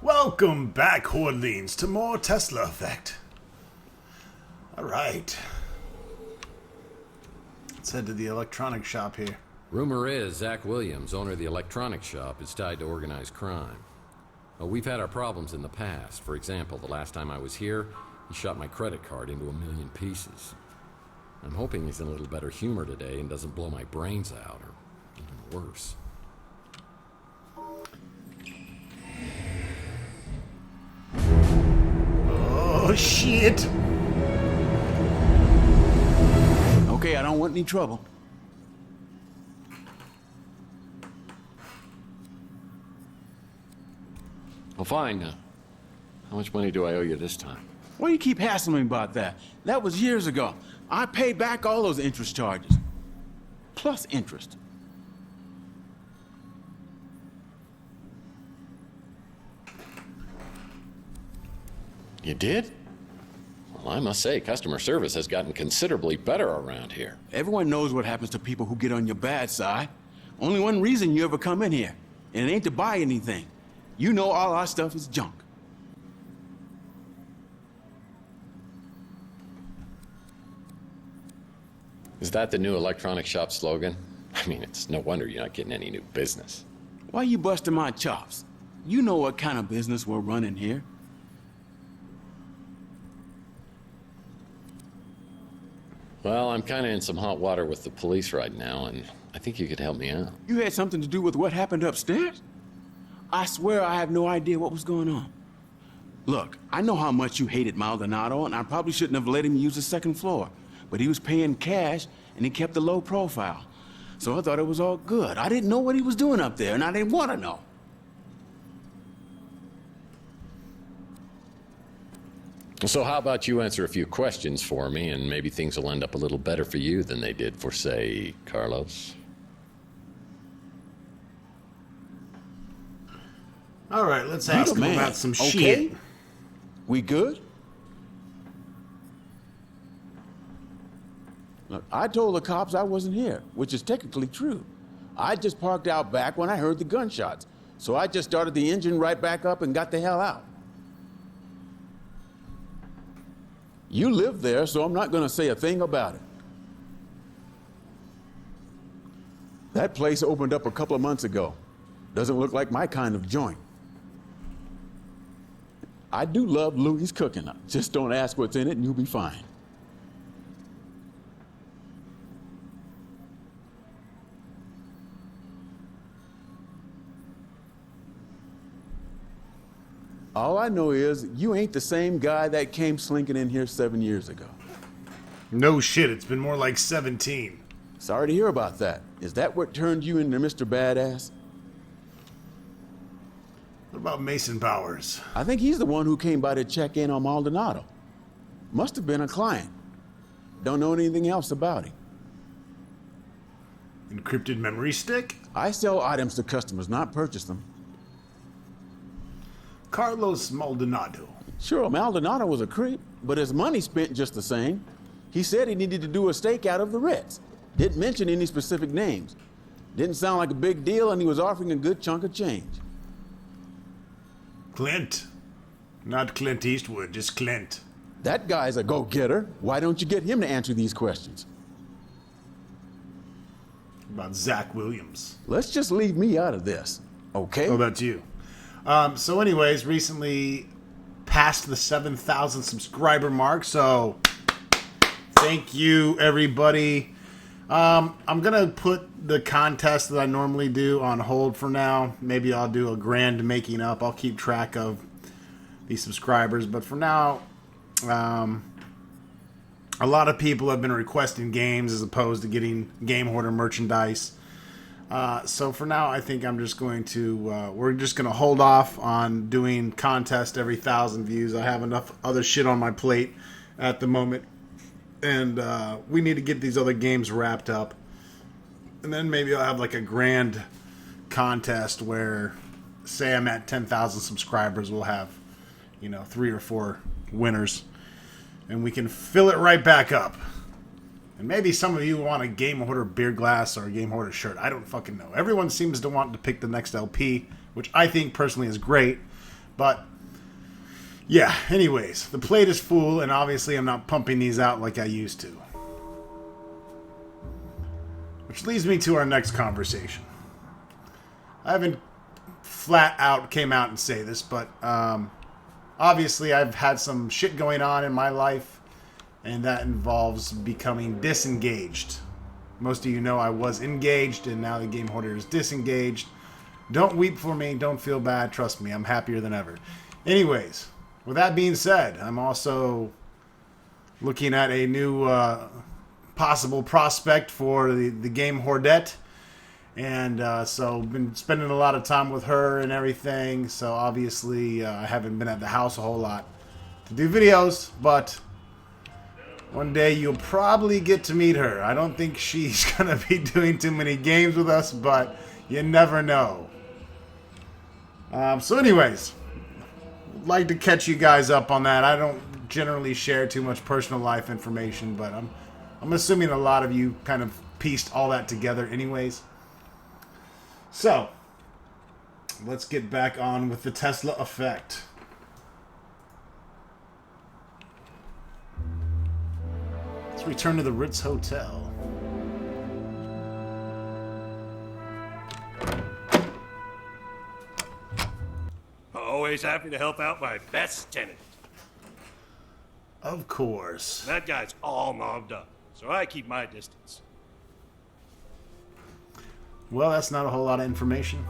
Welcome back, Hordlings, to more Tesla Effect. Alright. Let's head to the electronics shop here. Rumor is Zach Williams, owner of the electronics shop, is tied to organized crime. We've had our problems in the past. For example, the last time I was here, he shot my credit card into 1,000,000 pieces. I'm hoping he's in a little better humor today and doesn't blow my brains out, or even worse. Oh, shit! Okay, I don't want any trouble. Well, fine. How much money do I owe you this time? Why do you keep hassling me about that? That was years ago. I paid back all those interest charges. Plus interest. You did? Well, I must say, customer service has gotten considerably better around here. Everyone knows what happens to people who get on your bad side. Only one reason you ever come in here, and it ain't to buy anything. You know all our stuff is junk. Is that the new electronic shop slogan? I mean, it's no wonder you're not getting any new business. Why you busting my chops? You know what kind of business we're running here. Well, I'm kind of in some hot water with the police right now, and I think you could help me out. You had something to do with what happened upstairs? I swear I have no idea what was going on. Look, I know how much you hated Maldonado, and I probably shouldn't have let him use the second floor. But he was paying cash, and he kept a low profile. So I thought it was all good. I didn't know what he was doing up there, and I didn't want to know. So how about you answer a few questions for me, and maybe things will end up a little better for you than they did for, say, Carlos? Alright, let's ask him about some shit. We good? Look, I told the cops I wasn't here, which is technically true. I just parked out back when I heard the gunshots. So I just started the engine right back up and got the hell out. You live there, so I'm not gonna say a thing about it. That place opened up a couple of months ago. Doesn't look like my kind of joint. I do love Louie's cooking. Just don't ask what's in it and you'll be fine. All I know is you ain't the same guy that came slinking in here 7 years ago. No shit, it's been more like 17. Sorry to hear about that. Is that what turned you into Mr. Badass? What about Mason Bowers? I think he's the one who came by to check in on Maldonado. Must have been a client. Don't know anything else about him. Encrypted memory stick? I sell items to customers, not purchase them. Carlos Maldonado. Sure, Maldonado was a creep, but his money spent just the same. He said he needed to do a stakeout of the Ritz. Didn't mention any specific names. Didn't sound like a big deal, and he was offering a good chunk of change. Clint. Not Clint Eastwood, just Clint. That guy's a go-getter. Why don't you get him to answer these questions? About Zach Williams. Let's just leave me out of this, okay? Oh, that's you. So anyways, recently passed the 7,000 subscriber mark, so thank you, everybody. I'm going to put the contest that I normally do on hold for now. Maybe I'll do a grand making up. I'll keep track of these subscribers, but for now, a lot of people have been requesting games as opposed to getting Game Hoarder merchandise. So for now, I think I'm just going to, we're just going to hold off on doing contest every 1,000 views. I have enough other shit on my plate at the moment. And we need to get these other games wrapped up. And then maybe I'll have like a grand contest where, say I'm at 10,000 subscribers, we'll have, 3 or 4 winners. And we can fill it right back up. And maybe some of you want a Game Hoarder beer glass or a Game Hoarder shirt. I don't fucking know. Everyone seems to want to pick the next LP, which I think personally is great. But yeah, anyways, the plate is full, and obviously I'm not pumping these out like I used to. Which leads me to our next conversation. I haven't flat out came out and say this, but obviously I've had some shit going on in my life, and that involves becoming disengaged. Most of you know I was engaged, and now the game hoarder is disengaged. Don't weep for me. Don't feel bad. Trust me, I'm happier than ever. Anyways, with that being said, I'm also looking at a new possible prospect for the game Hordette. And so been spending a lot of time with her and everything. So obviously I haven't been at the house a whole lot to do videos. But one day you'll probably get to meet her. I don't think she's going to be doing too many games with us, but you never know. So anyways, like to catch you guys up on that. I don't generally share too much personal life information, but I'm assuming a lot of you kind of pieced all that together anyways. So, let's get back on with the Tesla effect. Let's return to the Ritz Hotel. Always happy to help out my best tenant. Of course. That guy's all mobbed up, so I keep my distance. Well, that's not a whole lot of information.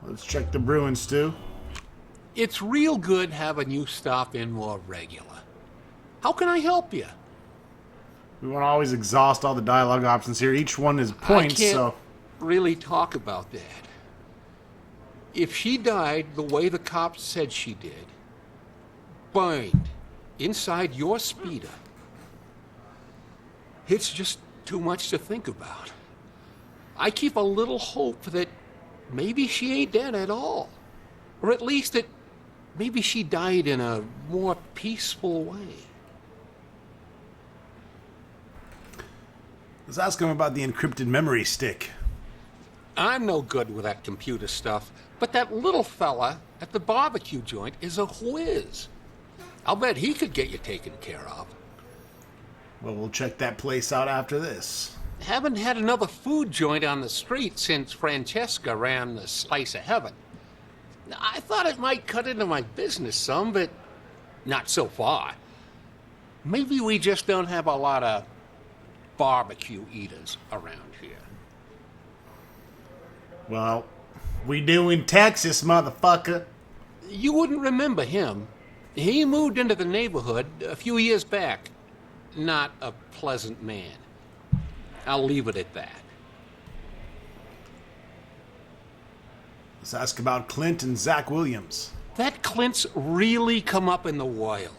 Let's check the brewing stew. It's real good having you stop in more regular. How can I help you? We want to always exhaust all the dialogue options here. Each one is points, I can't so... really talk about that. If she died the way the cops said she did, burned inside your speeder, it's just too much to think about. I keep a little hope that maybe she ain't dead at all. Or at least that maybe she died in a more peaceful way. Let's ask him about the encrypted memory stick. I'm no good with that computer stuff, but that little fella at the barbecue joint is a whiz. I'll bet he could get you taken care of. Well, we'll check that place out after this. Haven't had another food joint on the street since Francesca ran the Slice of Heaven. I thought it might cut into my business some, but not so far. Maybe we just don't have a lot of barbecue eaters around here. Well, we do in Texas, motherfucker. You wouldn't remember him. He moved into the neighborhood a few years back. Not a pleasant man. I'll leave it at that. Let's ask about Clint and Zach Williams. That Clint's really come up in the wild.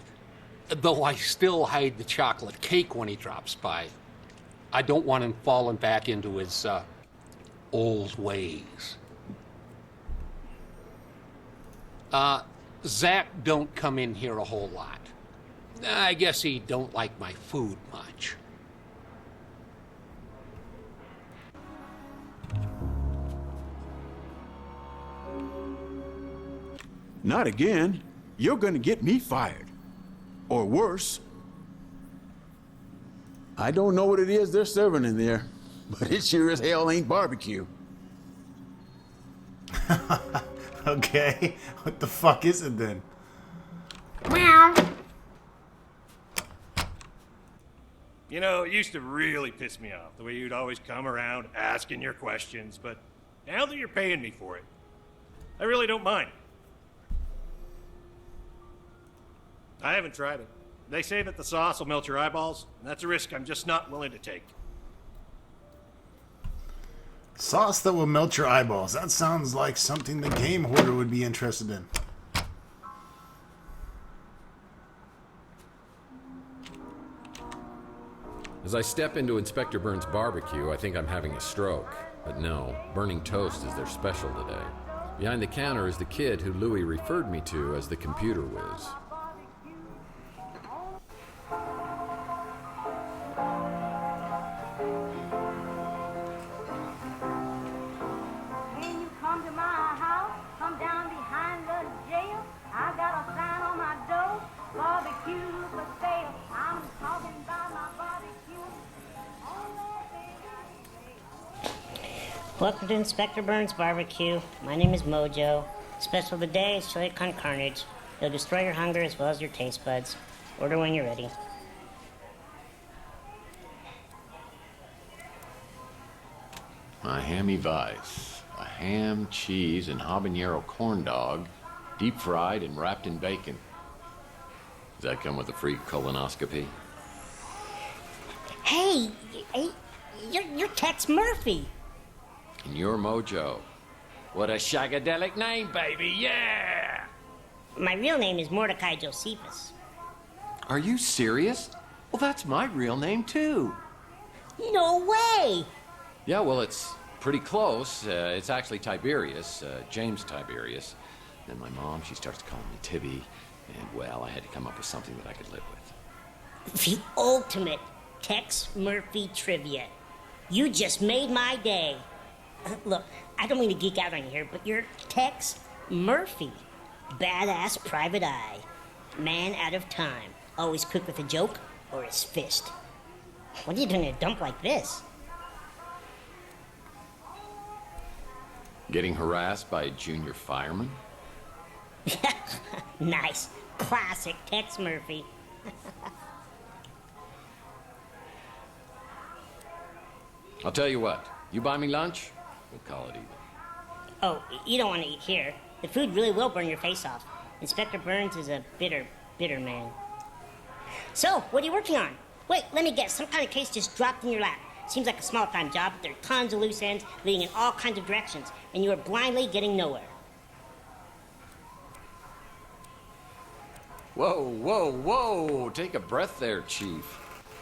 Though I still hide the chocolate cake when he drops by. I don't want him falling back into his, old ways. Zach don't come in here a whole lot. I guess he don't like my food much. Not again. You're gonna get me fired. Or worse. I don't know what it is they're serving in there, but it sure as hell ain't barbecue. Okay, what the fuck is it then? You know, it used to really piss me off, the way you'd always come around asking your questions, but now that you're paying me for it, I really don't mind. I haven't tried it. They say that the sauce will melt your eyeballs, and that's a risk I'm just not willing to take. Sauce that will melt your eyeballs. That sounds like something the game hoarder would be interested in. As I step into Inspector Burns' barbecue, I think I'm having a stroke. But no, burning toast is their special today. Behind the counter is the kid who Louis referred me to as the computer whiz. When you come to my house, come down behind the jail. I got a sign on my door, barbecue for sale. I'm talking about my barbecue. Welcome to Inspector Burns' Barbecue. My name is Mojo. Special today is chili con carnage. It'll destroy your hunger as well as your taste buds. Order when you're ready. Miami Vice. A ham, cheese, and habanero corn dog, deep fried and wrapped in bacon. Does that come with a free colonoscopy? Hey, you're Tex Murphy. And you're Mojo. What a shagadelic name, baby, yeah! My real name is Mordecai Josephus. Are you serious? Well, that's my real name, too. No way! Yeah, well, it's pretty close. It's actually Tiberius, James Tiberius. Then my mom, she starts calling me Tibby. And, well, I had to come up with something that I could live with. The ultimate Tex Murphy trivia. You just made my day. Look, I don't mean to geek out on you here, but you're Tex Murphy. Badass private eye. Man out of time. Always quick with a joke or his fist. What are you doing in a dump like this? Getting harassed by a junior fireman? Nice. Classic Tex Murphy. I'll tell you what. You buy me lunch, we'll call it even. Oh, you don't want to eat here. The food really will burn your face off. Inspector Burns is a bitter man. So, what are you working on? Wait, let me guess. Some kind of case just dropped in your lap. Seems like a small-time job, but there are tons of loose ends leading in all kinds of directions, and you are blindly getting nowhere. Whoa, whoa, whoa! Take a breath there, Chief.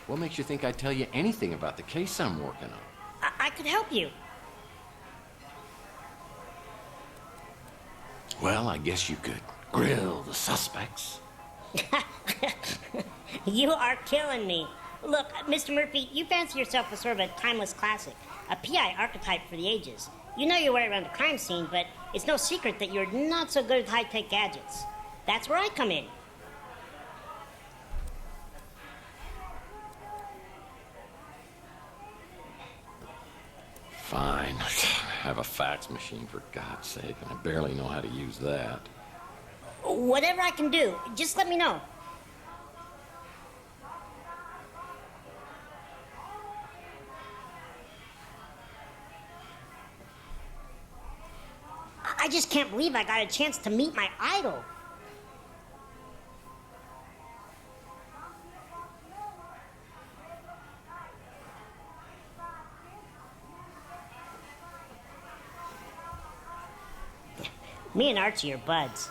What makes you think I'd tell you anything about the case I'm working on? I could help you. Well, I guess you could grill the suspects. You are killing me. Look, Mr. Murphy, you fancy yourself as sort of a timeless classic, a PI archetype for the ages. You know your way around a crime scene, but it's no secret that you're not so good at high-tech gadgets. That's where I come in. Fine. I have a fax machine, for God's sake, and I barely know how to use that. Whatever I can do, just let me know. I just can't believe I got a chance to meet my idol. Me and Archie are buds.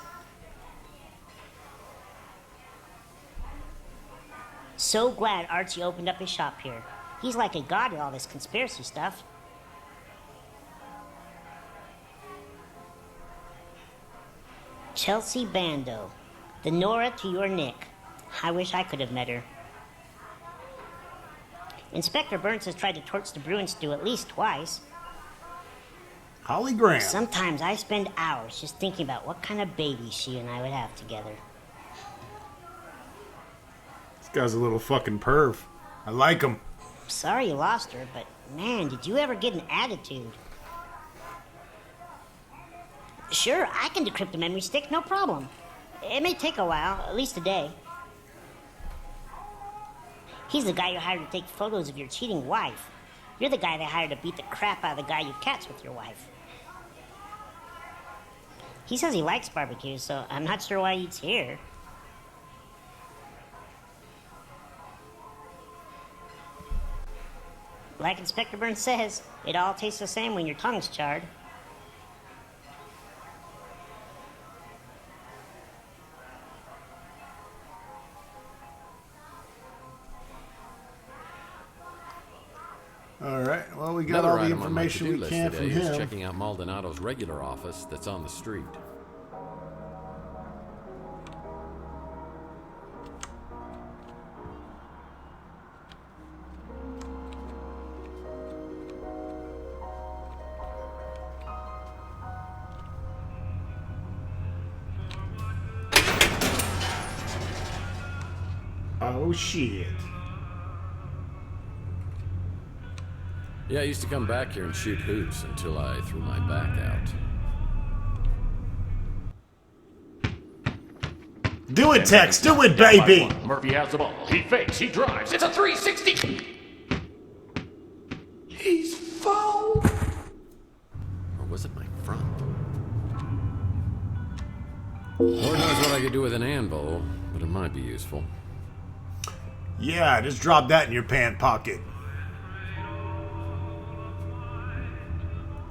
So glad Archie opened up his shop here. He's like a god at all this conspiracy stuff. Chelsea Bando, the Nora to your Nick. I wish I could have met her. Inspector Burns has tried to torch the Bruin stew at least twice. Holly Graham. Sometimes I spend hours just thinking about what kind of baby she and I would have together. This guy's a little fucking perv. I like him. Sorry you lost her, but man, did you ever get an attitude? Sure, I can decrypt a memory stick, no problem. It may take a while, at least a day. He's the guy you hired to take photos of your cheating wife. You're the guy they hired to beat the crap out of the guy you catch with your wife. He says he likes barbecue, so I'm not sure why he eats here. Like Inspector Burns says, it all tastes the same when your tongue's charred. All right. Well, we got Another all the item on my information to-do we list can from today is him. checking out Maldonado's regular office that's on the street. Oh, shit. Yeah, I used to come back here and shoot hoops until I threw my back out. Do it, Tex. Do it, baby. Murphy has the ball. He fakes. He drives. It's a 360. He's fouled. Or was it my front? Lord knows what I could do with an anvil, but it might be useful. Yeah, just drop that in your pant pocket.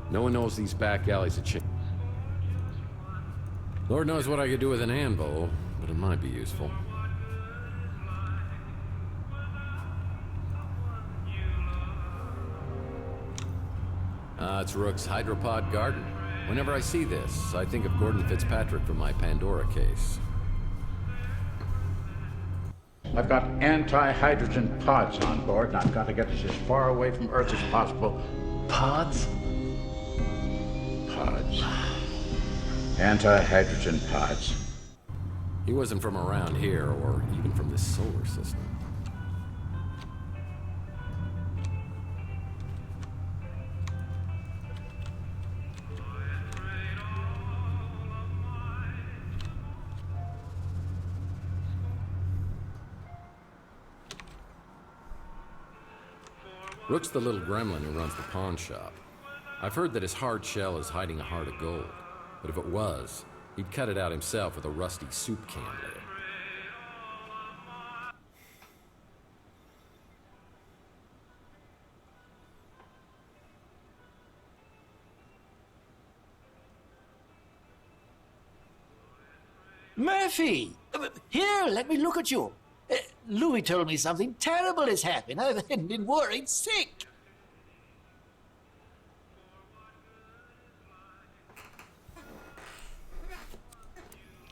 No one knows these back alleys are changed. Lord knows what I could do with an anvil, but it might be useful. It's Rook's hydropod garden. Whenever I see this, I think of Gordon Fitzpatrick from my Pandora case. I've got anti-hydrogen pods on board, and I've got to get us as far away from Earth as possible. Pods? Pods. Anti-hydrogen pods. He wasn't from around here, or even from this solar system. Rook's the little gremlin who runs the pawn shop. I've heard that his hard shell is hiding a heart of gold, but if it was, he'd cut it out himself with a rusty soup can lid. Murphy! Here, let me look at you. Louis told me something terrible has happened. I've been worried sick.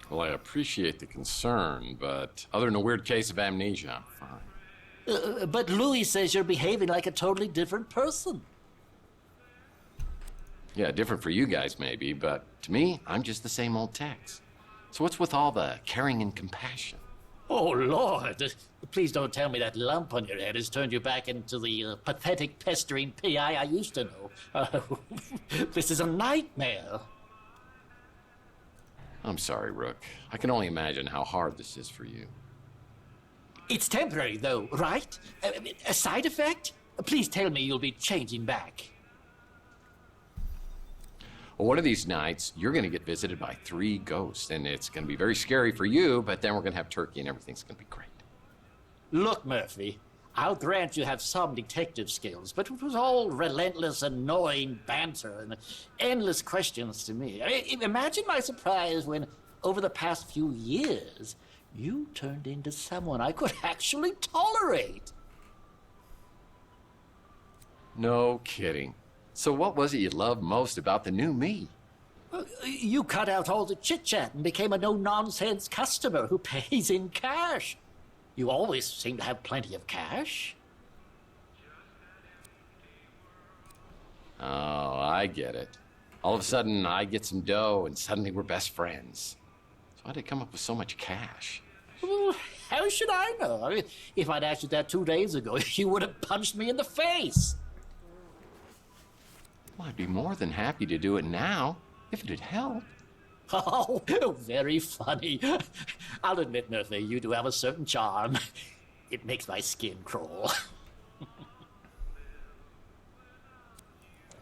Well, I appreciate the concern, but other than a weird case of amnesia, I'm fine. But Louis says you're behaving like a totally different person. Yeah, different for you guys maybe, but to me, I'm just the same old Tex. So what's with all the caring and compassion? Oh, Lord. Please don't tell me that lump on your head has turned you back into the pathetic, pestering P.I. I used to know. This is a nightmare. I'm sorry, Rook. I can only imagine how hard this is for you. It's temporary, though, right? A side effect? Please tell me you'll be changing back. Well, one of these nights, you're going to get visited by 3 ghosts, and it's going to be very scary for you, but then we're going to have turkey and everything's going to be great. Look, Murphy, I'll grant you have some detective skills, but it was all relentless, annoying banter and endless questions to me. Imagine my surprise when, over the past few years, you turned into someone I could actually tolerate. No kidding. So what was it you loved most about the new me? You cut out all the chit-chat and became a no-nonsense customer who pays in cash. You always seem to have plenty of cash. Oh, I get it. All of a sudden, I get some dough, and suddenly we're best friends. So how'd it come up with so much cash? Well, how should I know? I mean, if I'd asked you that 2 days ago, you would have punched me in the face. Well, I'd be more than happy to do it now, if it'd help. Oh, very funny. I'll admit, Murphy, you do have a certain charm. It makes my skin crawl. Well,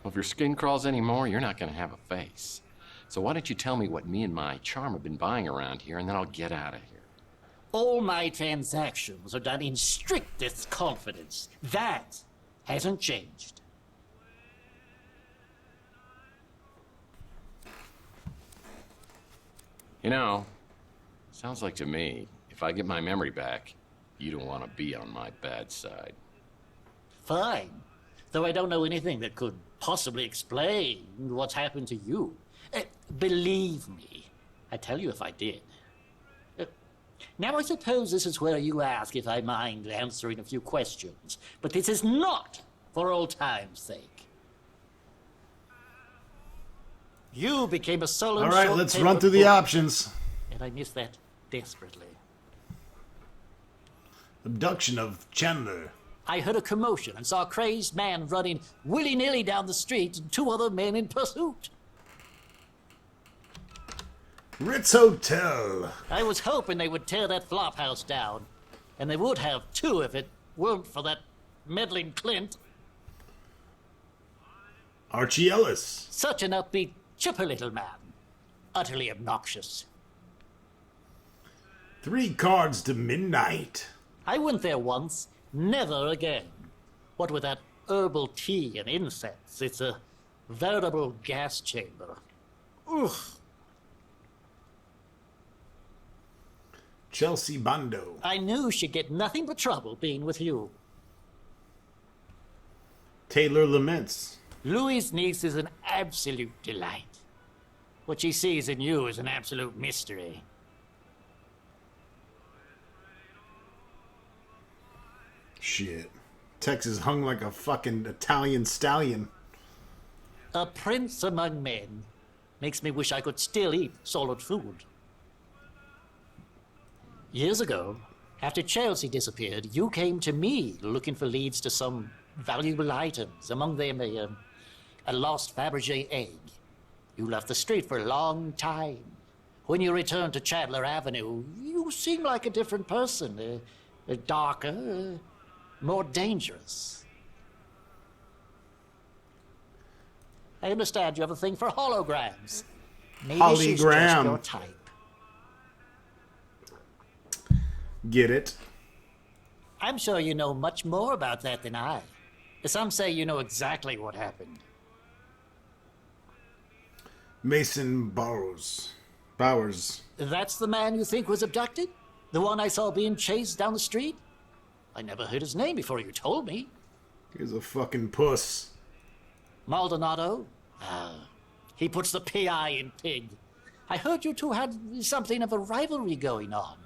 if your skin crawls anymore, you're not going to have a face. So why don't you tell me what me and my charm have been buying around here, and then I'll get out of here. All my transactions are done in strictest confidence. That hasn't changed. You know, sounds like to me, if I get my memory back, you don't want to be on my bad side. Fine. Though I don't know anything that could possibly explain what's happened to you. Believe me, I'd tell you if I did. Now I suppose this is where you ask if I mind answering a few questions. But this is not for old time's sake. You became a sullen. All right, let's run through the options. And I miss that desperately. Abduction of Chandler. I heard a commotion and saw a crazed man running willy-nilly down the street and 2 other men in pursuit. Ritz Hotel. I was hoping they would tear that flop house down. And they would have, too, if it weren't for that meddling Clint. Archie Ellis. Such an upbeat, chipper little man. Utterly obnoxious. 3 Cards to Midnight. I went there once. Never again. What with that herbal tea and incense, it's a veritable gas chamber. Oof. Chelsea Bando. I knew she'd get nothing but trouble being with you. Taylor Laments. Louis' niece is an absolute delight. What she sees in you is an absolute mystery. Shit. Texas hung like a fucking Italian stallion. A prince among men. Makes me wish I could still eat solid food. Years ago, after Chelsea disappeared, you came to me looking for leads to some valuable items, among them a lost Fabergé egg. You left the street for a long time. When you returned to Chandler Avenue, you seemed like a different person, darker, more dangerous. I understand you have a thing for holograms. Maybe she's just your type. Get it? I'm sure you know much more about that than I. Some say you know exactly what happened. Mason Bowers. That's the man you think was abducted? The one I saw being chased down the street? I never heard his name before you told me. He's a fucking puss. Maldonado? He puts the P.I. in pig. I heard you two had something of a rivalry going on.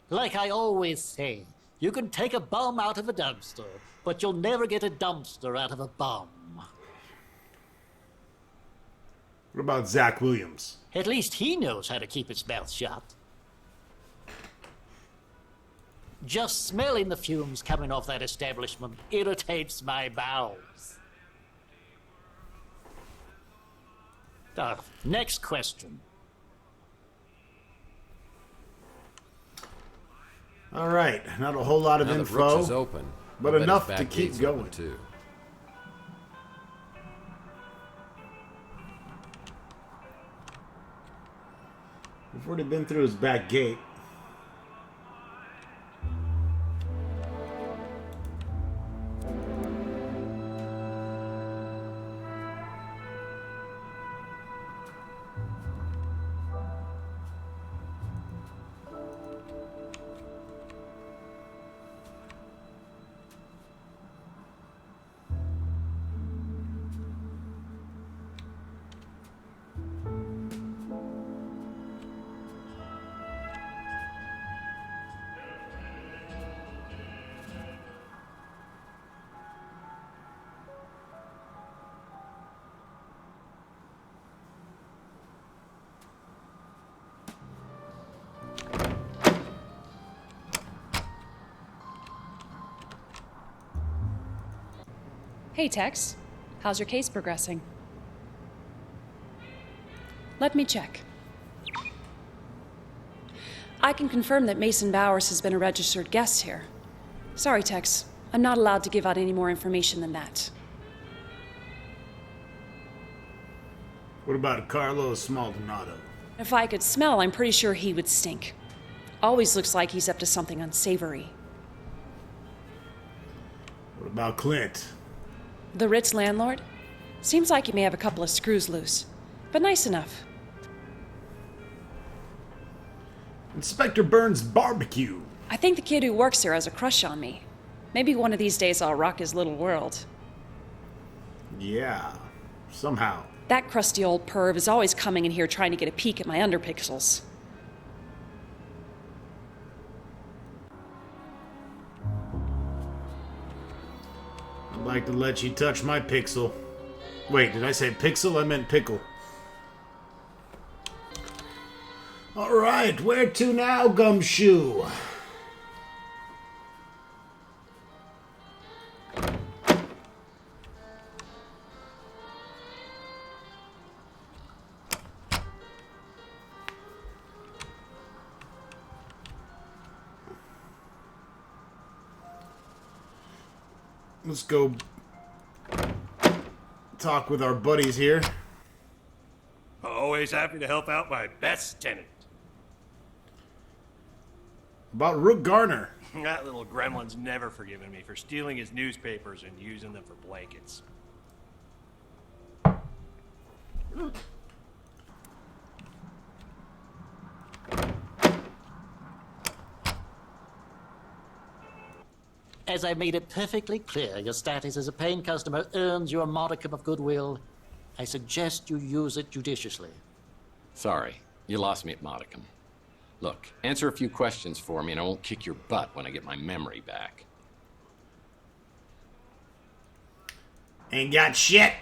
Like I always say, you can take a bum out of a dumpster, but you'll never get a dumpster out of a bum. What about Zach Williams? At least he knows how to keep his mouth shut. Just smelling the fumes coming off that establishment irritates my bowels. Next question. All right, not a whole lot of now info, the Brooks is open, but I'll bet enough his to back keep gate's going. open, too. We've already been through his back gate. Hey, Tex. How's your case progressing? Let me check. I can confirm that Mason Bowers has been a registered guest here. Sorry, Tex. I'm not allowed to give out any more information than that. What about Carlos Maldonado? If I could smell, I'm pretty sure he would stink. Always looks like he's up to something unsavory. What about Clint? The Ritz landlord? Seems like he may have a couple of screws loose, but nice enough. Inspector Burns' barbecue. I think the kid who works here has a crush on me. Maybe one of these days I'll rock his little world. Yeah, somehow. That crusty old perv is always coming in here trying to get a peek at my underpixels. I'd like to let you touch my pixel. Wait, did I say pixel? I meant pickle. Alright, where to now, Gumshoe? Let's go talk with our buddies here. Always happy to help out my best tenant. About Rook Garner. That little gremlin's never forgiven me for stealing his newspapers and using them for blankets. As I made it perfectly clear, your status as a paying customer earns you a modicum of goodwill. I suggest you use it judiciously. Sorry, you lost me at modicum. Look, answer a few questions for me and I won't kick your butt when I get my memory back. Ain't got shit.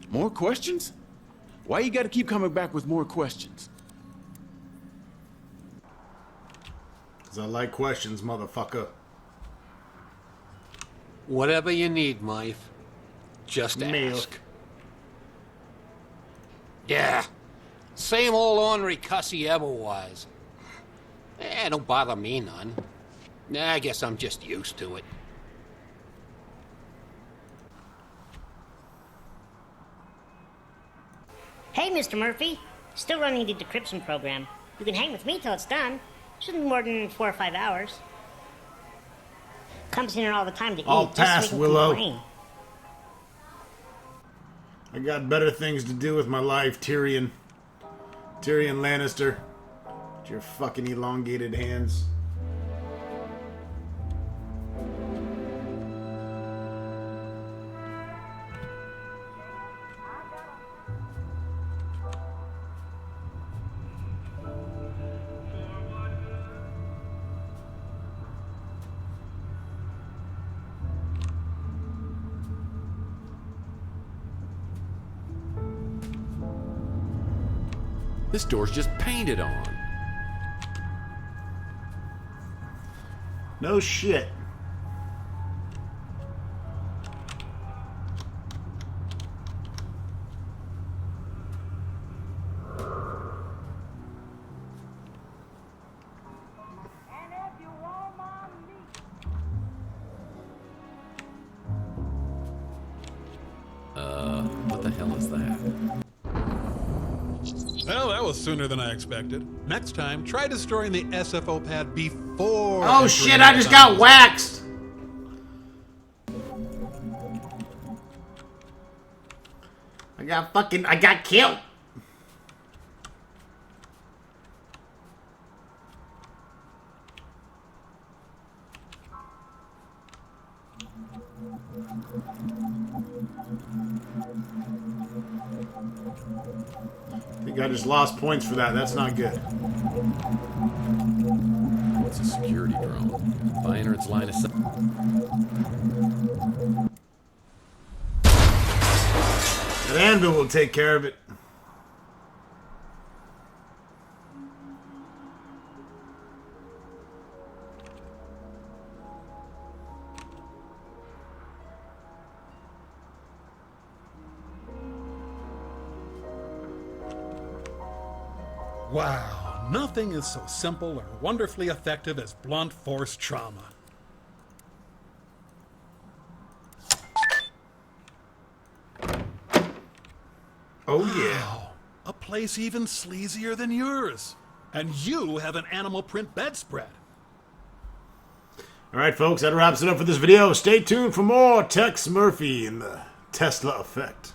More questions? Why you gotta keep coming back with more questions? Because I like questions, motherfucker. Whatever you need, Mike. Just Milk. ask. Yeah. Same old ornery cuss he ever was. Don't bother me none. I guess I'm just used to it. Hey, Mr. Murphy. Still running the decryption program. You can hang with me till it's done. Shouldn't be more than 4 or 5 hours. Comes in here all the time to I'll eat. pass, just so we can Willow. complain. I got better things to do with my life, Tyrion. Tyrion Lannister. With your fucking elongated hands. This door's just painted on. No shit. And if you want my meat, What the hell is that? Well, that was sooner than I expected. Next time, try destroying the SFO pad before... Oh shit, I just got waxed! I got killed! I think I just lost points for that. That's not good. What's a security drone? If I enter its line of sight. That anvil will take care of it. Wow, nothing is so simple or wonderfully effective as blunt force trauma. Oh yeah. Wow, a place even sleazier than yours. And you have an animal print bedspread. All right, folks, that wraps it up for this video. Stay tuned for more Tex Murphy and the Tesla Effect.